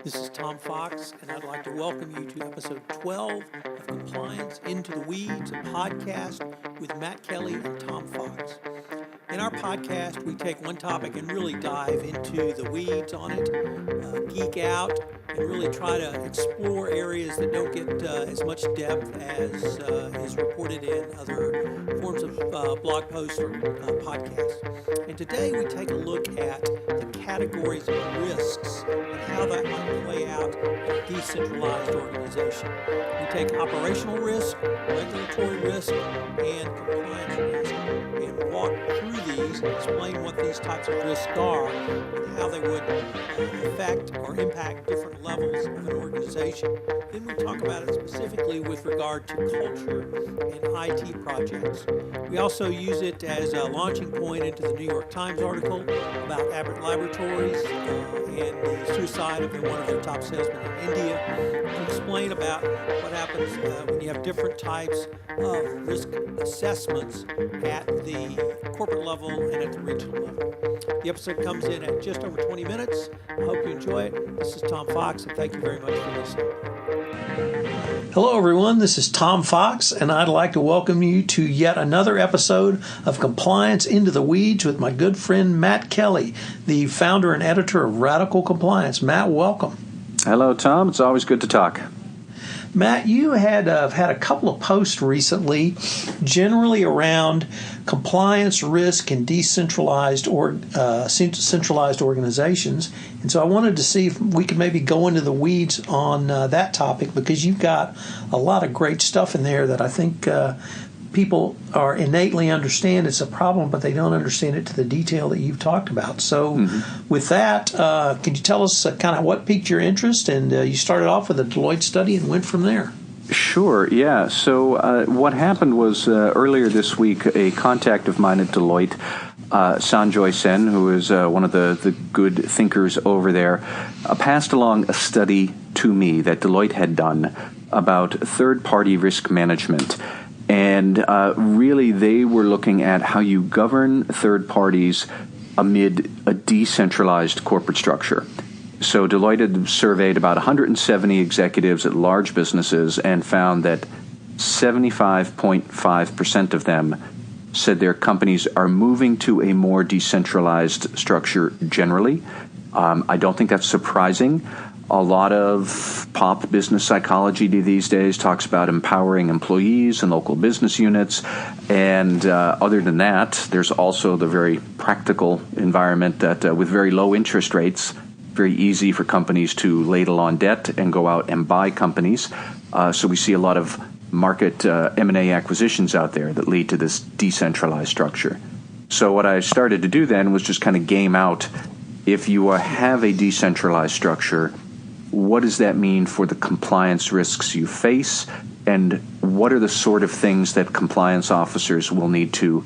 This is Tom Fox, and I'd like to welcome you to episode 12 of Compliance Into the Weeds, a podcast with Matt Kelly and Tom Fox. In our podcast, we take one topic and really dive into the weeds on it, geek out, and really try to explore areas that don't get as much depth as is reported in other forms of blog posts or podcasts. And today we take a look at the categories of risks and how that might play out in a decentralized organization. We take operational risk, regulatory risk, and compliance risk, and walk through these and explain what these types of risks are and how they would affect or impact different levels of an organization. Then we talk about it specifically with regard to culture and IT projects. We also use it as a launching point into the New York Times article about Abbott Laboratories and the suicide of one of their top salesmen in India, to explain about what happens when you have different types of risk assessments at the corporate level and at the regional level. The episode comes in at just over 20 minutes. I hope you enjoy it. This is Tom Fox, and thank you very much for listening. Hello, everyone. This is Tom Fox, and I'd like to welcome you to yet another episode of Compliance Into the Weeds with my good friend Matt Kelly, the founder and editor of Radical Compliance. Matt, welcome. Hello, Tom. It's always good to talk. Matt, you had had a couple of posts recently, generally around compliance risk and decentralized or centralized organizations, and so I wanted to see if we could maybe go into the weeds on that topic, because you've got a lot of great stuff in there that I think people are innately understand it's a problem, but they don't understand it to the detail that you've talked about. So with that, could you tell us kind of what piqued your interest? And you started off with a Deloitte study and went from there. Sure, yeah. So what happened was earlier this week, a contact of mine at Deloitte, Sanjoy Sen, who is one of the good thinkers over there, passed along a study to me that Deloitte had done about third-party risk management. And really, they were looking at how you govern third parties amid a decentralized corporate structure. So Deloitte had surveyed about 170 executives at large businesses and found that 75.5% of them said their companies are moving to a more decentralized structure generally. I don't think that's surprising. A lot of pop business psychology these days talks about empowering employees and local business units. And other than that, there's also the very practical environment that with very low interest rates, very easy for companies to ladle on debt and go out and buy companies. So we see a lot of market M&A acquisitions out there that lead to this decentralized structure. So what I started to do then was just kind of game out, if you have a decentralized structure, what does that mean for the compliance risks you face, and what are the sort of things that compliance officers will need to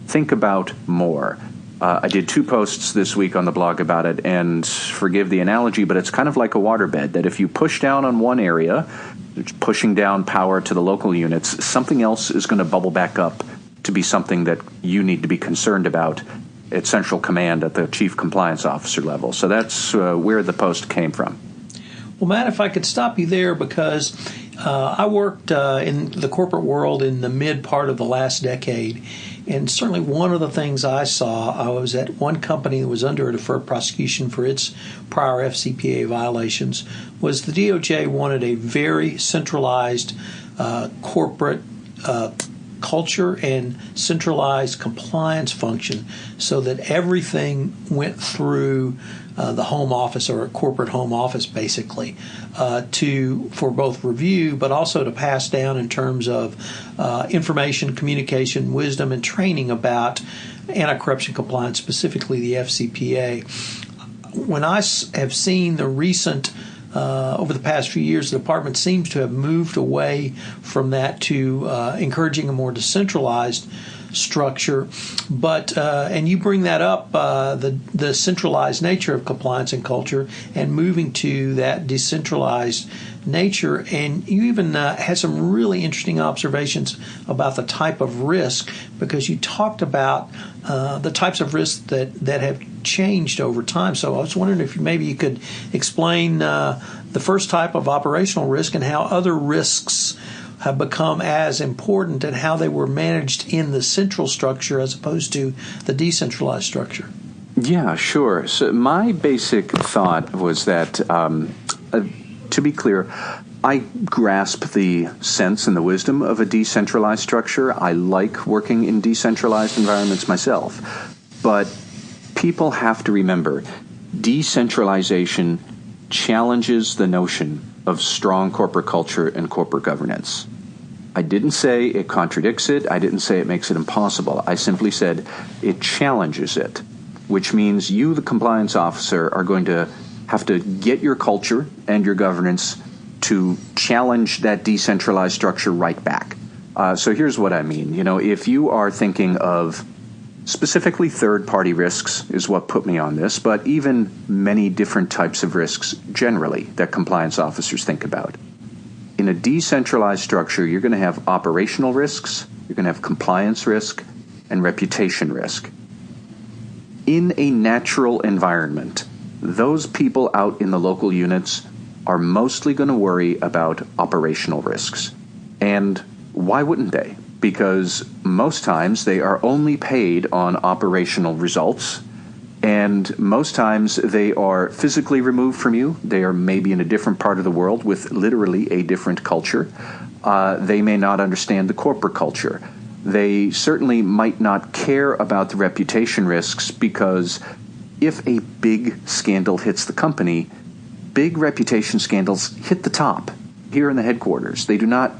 think about more? I did 2 posts this week on the blog about it, and forgive the analogy, but it's kind of like a waterbed, that if you push down on one area, pushing down power to the local units, something else is going to bubble back up to be something that you need to be concerned about at central command at the chief compliance officer level. So that's where the post came from. Well, Matt, if I could stop you there, because I worked in the corporate world in the mid part of the last decade, and certainly one of the things I saw, I was at one company that was under a deferred prosecution for its prior FCPA violations, was the DOJ wanted a very centralized corporate culture and centralized compliance function, so that everything went through the home office, or a corporate home office, basically, for both review, but also to pass down in terms of information, communication, wisdom, and training about anti-corruption compliance, specifically the FCPA. When I have seen the recent over the past few years, the department seems to have moved away from that to encouraging a more decentralized structure. But and you bring that up, the centralized nature of compliance and culture, and moving to that decentralized nature. And you even had some really interesting observations about the type of risk, because you talked about the types of risks that have changed over time. So I was wondering if maybe you could explain the first type of operational risk and how other risks have become as important and how they were managed in the central structure as opposed to the decentralized structure. Yeah, sure. So my basic thought was that, to be clear, I grasp the sense and the wisdom of a decentralized structure. I like working in decentralized environments myself. But people have to remember, decentralization challenges the notion of strong corporate culture and corporate governance. I didn't say it contradicts it. I didn't say it makes it impossible. I simply said it challenges it, which means you, the compliance officer, are going to have to get your culture and your governance to challenge that decentralized structure right back. So here's what I mean. If you are thinking of specifically third-party risks is what put me on this, but even many different types of risks generally that compliance officers think about. In a decentralized structure, you're going to have operational risks, you're going to have compliance risk, and reputation risk. In a natural environment, those people out in the local units are mostly going to worry about operational risks. And why wouldn't they? Because most times they are only paid on operational results, and most times they are physically removed from you. They are maybe in a different part of the world with literally a different culture. They may not understand the corporate culture. They certainly might not care about the reputation risks, because if a big scandal hits the company, big reputation scandals hit the top here in the headquarters. They do not,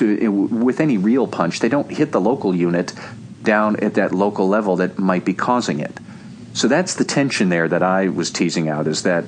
with any real punch, they don't hit the local unit down at that local level that might be causing it. So that's the tension there that I was teasing out, is that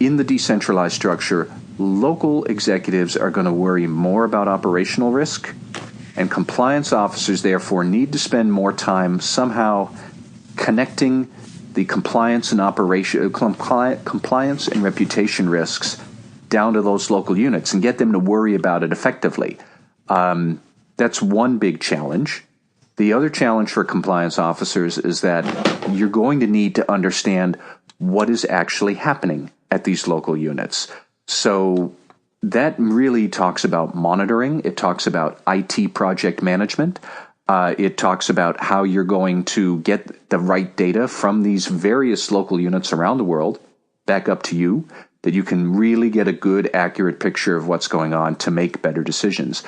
in the decentralized structure, local executives are going to worry more about operational risk, and compliance officers therefore need to spend more time somehow connecting the compliance and reputation risks down to those local units and get them to worry about it effectively. That's one big challenge. The other challenge for compliance officers is that you're going to need to understand what is actually happening at these local units. So that really talks about monitoring. It talks about IT project management. It talks about how you're going to get the right data from these various local units around the world back up to you, that you can really get a good, accurate picture of what's going on to make better decisions.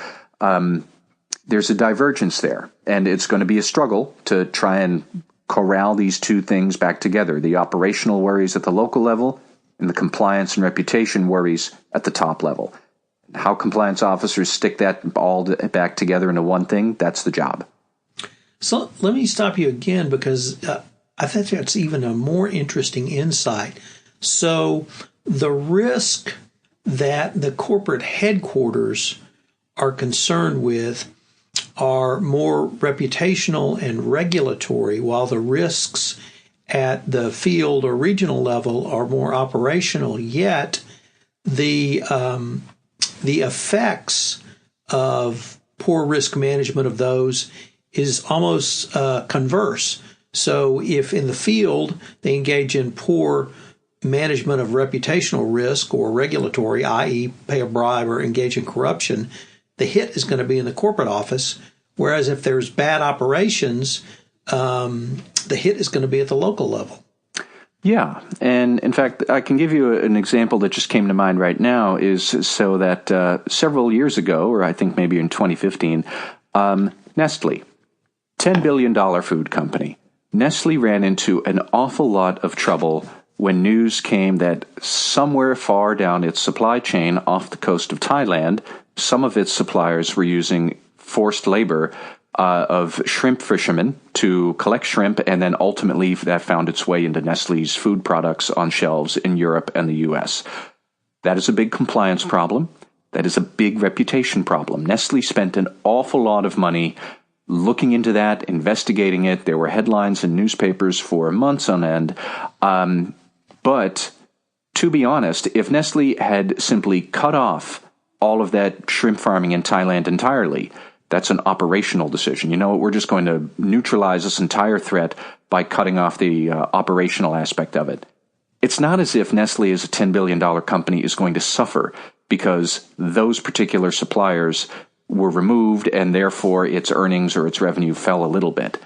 There's a divergence there, and it's going to be a struggle to try and corral these two things back together, the operational worries at the local level and the compliance and reputation worries at the top level. How compliance officers stick that all back together into one thing, that's the job. So let me stop you again, because I think that's even a more interesting insight. So the risk that the corporate headquarters are concerned with are more reputational and regulatory, while the risks at the field or regional level are more operational. Yet the effects of poor risk management of those is almost converse. So if in the field they engage in poor management of reputational risk or regulatory, i.e. pay a bribe or engage in corruption, the hit is going to be in the corporate office. Whereas if there's bad operations, the hit is going to be at the local level. Yeah, and in fact, I can give you an example that just came to mind right now, is so that several years ago, or I think maybe in 2015, Nestle, $10 billion food company. Nestle ran into an awful lot of trouble when news came that somewhere far down its supply chain off the coast of Thailand, some of its suppliers were using forced labor of shrimp fishermen to collect shrimp, and then ultimately that found its way into Nestle's food products on shelves in Europe and the U.S. That is a big compliance problem. That is a big reputation problem. Nestle spent an awful lot of money looking into that, investigating it. There were headlines in newspapers for months on end. But to be honest, if Nestle had simply cut off all of that shrimp farming in Thailand entirely, that's an operational decision. You know what? We're just going to neutralize this entire threat by cutting off the operational aspect of it. It's not as if Nestle as a $10 billion company is going to suffer because those particular suppliers were removed and therefore its earnings or its revenue fell a little bit.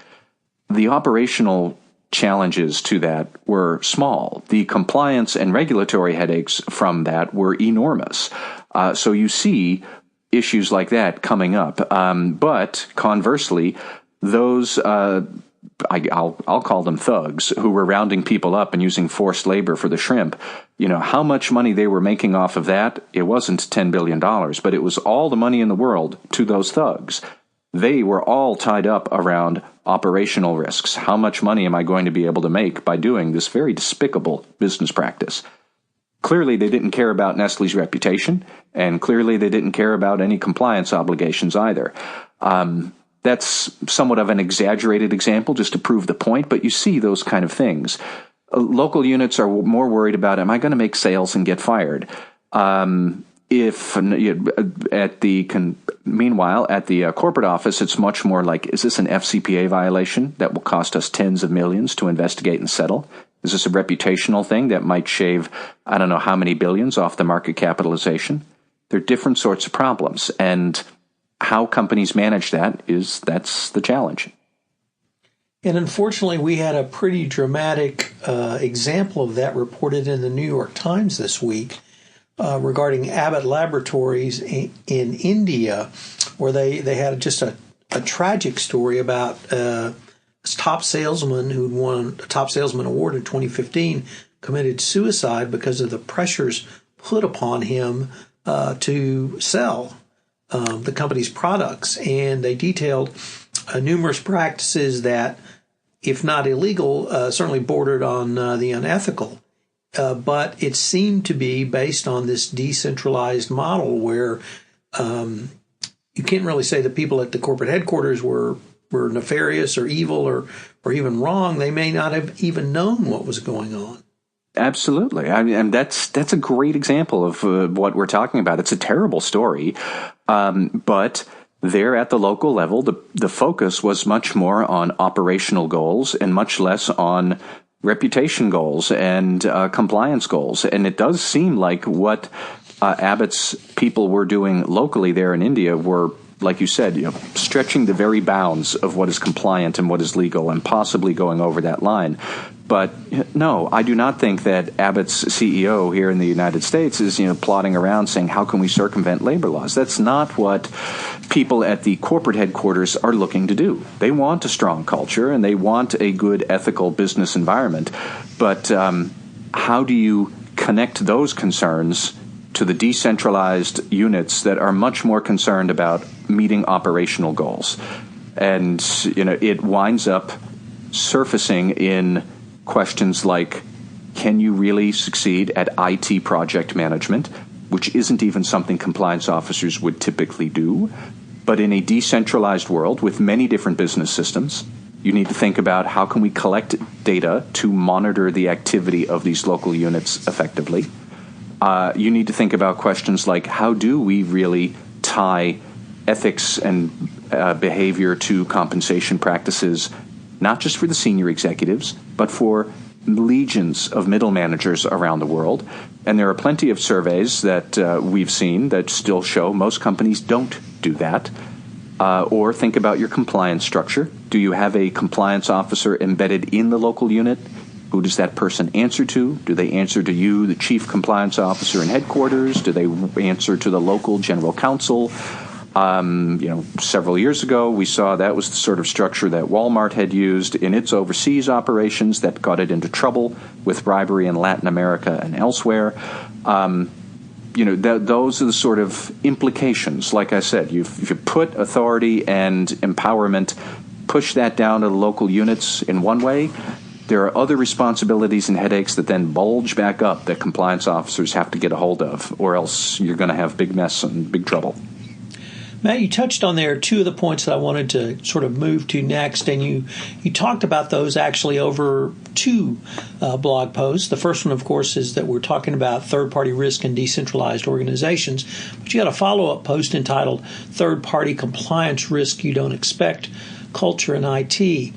The operational challenges to that were small. The compliance and regulatory headaches from that were enormous. So you see issues like that coming up. But conversely, those I'll call them thugs who were rounding people up and using forced labor for the shrimp. You know, how much money they were making off of that, it wasn't $10 billion, but it was all the money in the world to those thugs. They were all tied up around operational risks. How much money am I going to be able to make by doing this very despicable business practice? Clearly, they didn't care about Nestle's reputation, and clearly they didn't care about any compliance obligations either. That's somewhat of an exaggerated example just to prove the point, but you see those kind of things. Local units are more worried about, am I going to make sales and get fired? Meanwhile, at the corporate office, it's much more like, is this an FCPA violation that will cost us tens of millions to investigate and settle? Is this a reputational thing that might shave, I don't know how many billions off the market capitalization? They're different sorts of problems, and how companies manage that's the challenge. And unfortunately, we had a pretty dramatic example of that reported in the New York Times this week regarding Abbott Laboratories in India, where they had just a tragic story about a top salesman who'd won a top salesman award in 2015 committed suicide because of the pressures put upon him to sell the company's products. And they detailed numerous practices that, if not illegal, certainly bordered on the unethical. But it seemed to be based on this decentralized model where you can't really say the people at the corporate headquarters were nefarious or evil or even wrong. They may not have even known what was going on. Absolutely. I mean, and that's a great example of what we're talking about. It's a terrible story, but there at the local level, the focus was much more on operational goals and much less on reputation goals and compliance goals. And it does seem like what Abbott's people were doing locally there in India were, like you said, stretching the very bounds of what is compliant and what is legal and possibly going over that line. But no, I do not think that Abbott's CEO here in the United States is, plodding around saying, how can we circumvent labor laws? That's not what people at the corporate headquarters are looking to do. They want a strong culture and they want a good ethical business environment. But how do you connect those concerns to the decentralized units that are much more concerned about meeting operational goals? And, it winds up surfacing in questions like, can you really succeed at IT project management, which isn't even something compliance officers would typically do? But in a decentralized world with many different business systems, you need to think about how can we collect data to monitor the activity of these local units effectively. You need to think about questions like, how do we really tie ethics and behavior to compensation practices, not just for the senior executives, but for legions of middle managers around the world. And there are plenty of surveys that we've seen that still show most companies don't do that. Or think about your compliance structure. Do you have a compliance officer embedded in the local unit? Who does that person answer to? Do they answer to you, the chief compliance officer in headquarters? Do they answer to the local general counsel? Several years ago, we saw that was the sort of structure that Walmart had used in its overseas operations that got it into trouble with bribery in Latin America and elsewhere. Those are the sort of implications. Like I said, if you put authority and empowerment, push that down to the local units in one way, there are other responsibilities and headaches that then bulge back up that compliance officers have to get a hold of, or else you're going to have big mess and big trouble. Matt, you touched on there two of the points that I wanted to sort of move to next, and you talked about those actually over two blog posts. The first one, of course, is that we're talking about third-party risk and decentralized organizations, but you got a follow-up post entitled Third-Party Compliance Risk You Don't Expect, Culture in IT.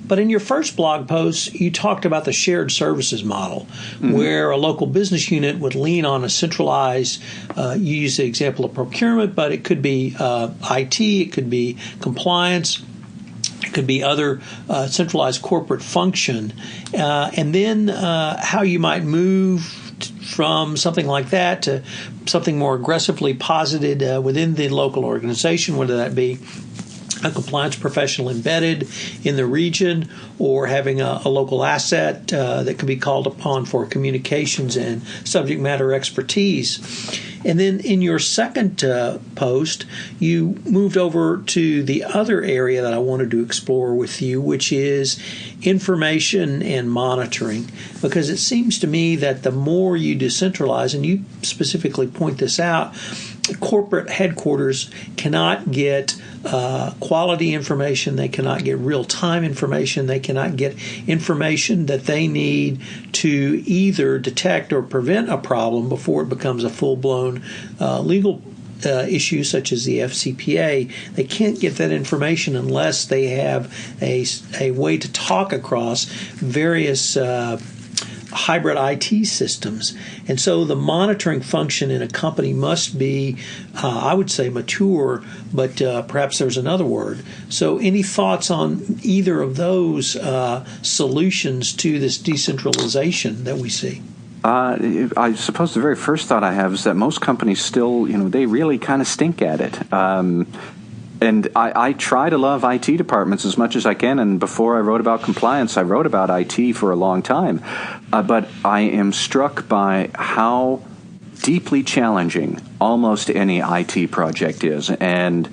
But in your first blog post, you talked about the shared services model, where a local business unit would lean on a centralized, you use the example of procurement, but it could be IT, it could be compliance, it could be other centralized corporate function. And then how you might move from something like that to something more aggressively posited within the local organization, whether that be a compliance professional embedded in the region or having a local asset that can be called upon for communications and subject matter expertise. And then in your second post, you moved over to the other area that I wanted to explore with you, which is information and monitoring, because it seems to me that the more you decentralize, and you specifically point this out, corporate headquarters cannot get quality information. They cannot get real-time information. They cannot get information that they need to either detect or prevent a problem before it becomes a full-blown legal issue such as the FCPA. They can't get that information unless they have a way to talk across various hybrid IT systems. And so the monitoring function in a company must be, I would say, mature, but perhaps there's another word. So any thoughts on either of those solutions to this decentralization that we see? I suppose the very first thought I have is that most companies still, they really kind of stink at it. And I try to love IT departments as much as I can, and before I wrote about compliance, I wrote about IT for a long time. But I am struck by how deeply challenging almost any IT project is, and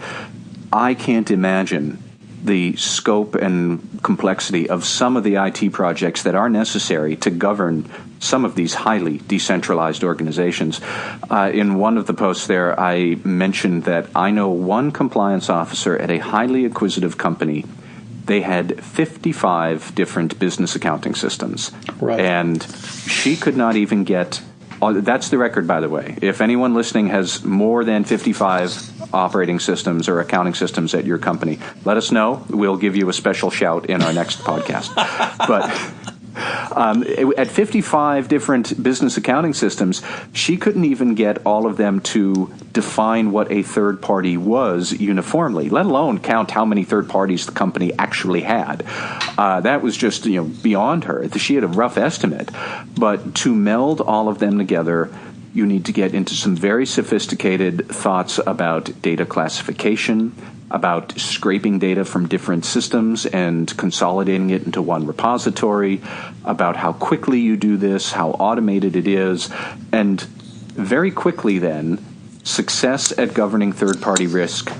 I can't imagine the scope and complexity of some of the IT projects that are necessary to govern some of these highly decentralized organizations. In one of the posts there, I mentioned that I know one compliance officer at a highly acquisitive company. They had 55 different business accounting systems. Right. And she could not even get... That's the record, by the way. If anyone listening has more than 55 operating systems or accounting systems at your company, let us know. We'll give you a special shout in our next podcast. But at 55 different business accounting systems, she couldn't even get all of them to define what a third party was uniformly, let alone count how many third parties the company actually had. That was just beyond her. She had a rough estimate. But to meld all of them together, you need to get into some very sophisticated thoughts about data classification, about scraping data from different systems and consolidating it into one repository, about how quickly you do this, how automated it is, and very quickly then, success at governing third-party risk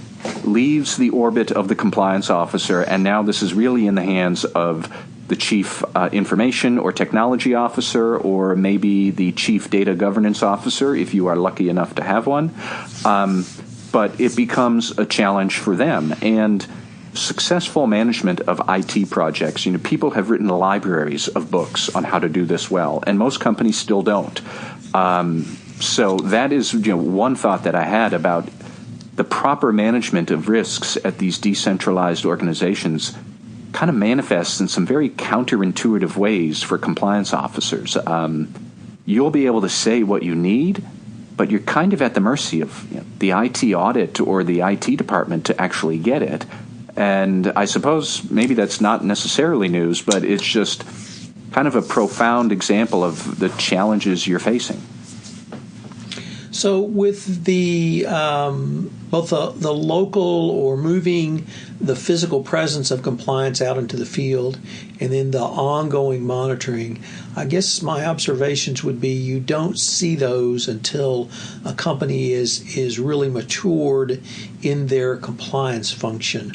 leaves the orbit of the compliance officer, and now this is really in the hands of the chief information or technology officer, or maybe the chief data governance officer, if you are lucky enough to have one. But it becomes a challenge for them. And successful management of IT projects, people have written libraries of books on how to do this well, and most companies still don't. So that is one thought that I had about the proper management of risks at these decentralized organizations kind of manifests in some very counterintuitive ways for compliance officers. You'll be able to say what you need, but you're kind of at the mercy of the IT audit or the IT department to actually get it. And I suppose maybe that's not necessarily news, but it's just kind of a profound example of the challenges you're facing. So with the both the local or moving the physical presence of compliance out into the field and then the ongoing monitoring, I guess my observations would be you don't see those until a company is really matured in their compliance function.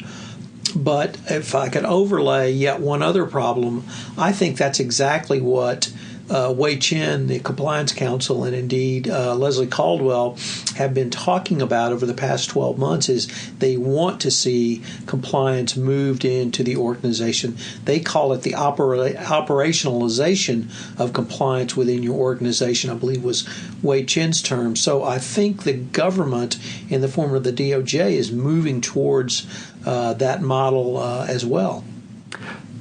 But if I could overlay yet one other problem, I think that's exactly what Wei Chen, the Compliance Counsel, and indeed Leslie Caldwell have been talking about over the past 12 months is they want to see compliance moved into the organization. They call it the operationalization of compliance within your organization, I believe was Wei Chen's term. So I think the government, in the form of the DOJ, is moving towards that model as well.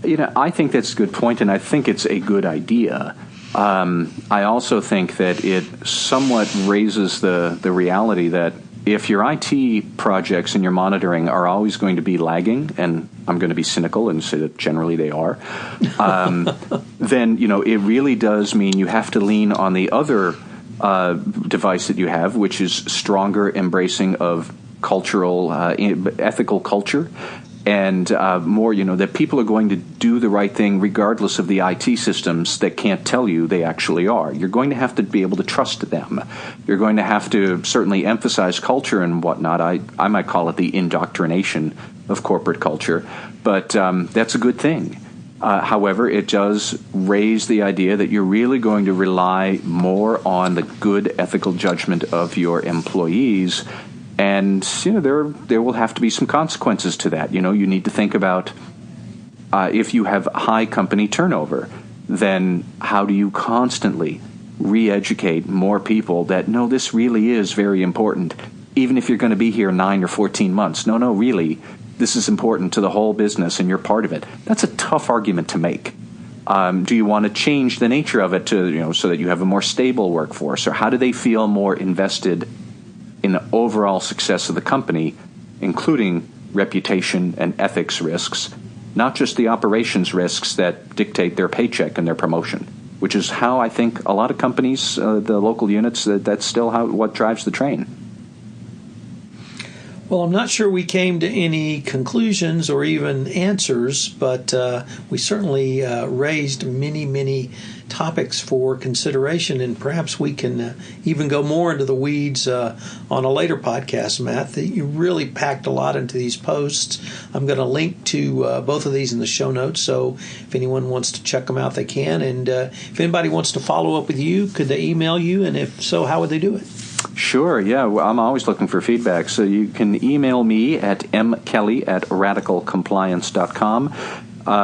I think that's a good point, and I think it's a good idea. I also think that it somewhat raises the reality that if your IT projects and your monitoring are always going to be lagging, and I'm going to be cynical and say that generally they are, then it really does mean you have to lean on the other device that you have, which is stronger embracing of cultural, ethical culture. And more, that people are going to do the right thing regardless of the IT systems that can't tell you they actually are. You're going to have to be able to trust them. You're going to have to certainly emphasize culture and whatnot. I might call it the indoctrination of corporate culture, but that's a good thing. However, it does raise the idea that you're really going to rely more on the good ethical judgment of your employees. And there will have to be some consequences to that. You need to think about if you have high company turnover, then how do you constantly re-educate more people that, no, this really is very important, even if you're going to be here 9 or 14 months. No, really, this is important to the whole business and you're part of it. That's a tough argument to make. Do you want to change the nature of it to, so that you have a more stable workforce, or how do they feel more invested in the overall success of the company, including reputation and ethics risks, not just the operations risks that dictate their paycheck and their promotion, which is how I think a lot of companies, the local units, that's still what drives the train. Well, I'm not sure we came to any conclusions or even answers, but we certainly raised many topics for consideration, and perhaps we can even go more into the weeds on a later podcast, Matt. You really packed a lot into these posts. I'm going to link to both of these in the show notes, so if anyone wants to check them out, they can. And if anybody wants to follow up with you, could they email you? And if so, how would they do it? Sure, yeah. Well, I'm always looking for feedback. So you can email me at mkelly@radicalcompliance.com.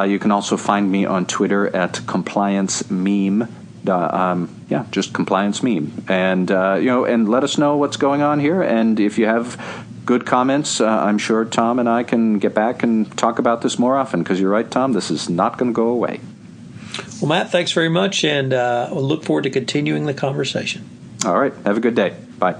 You can also find me on Twitter at compliancememe. Just compliance meme. And, and let us know what's going on here. And if you have good comments, I'm sure Tom and I can get back and talk about this more often, because you're right, Tom, this is not going to go away. Well, Matt, thanks very much, and we'll look forward to continuing the conversation. All right. Have a good day. Bye.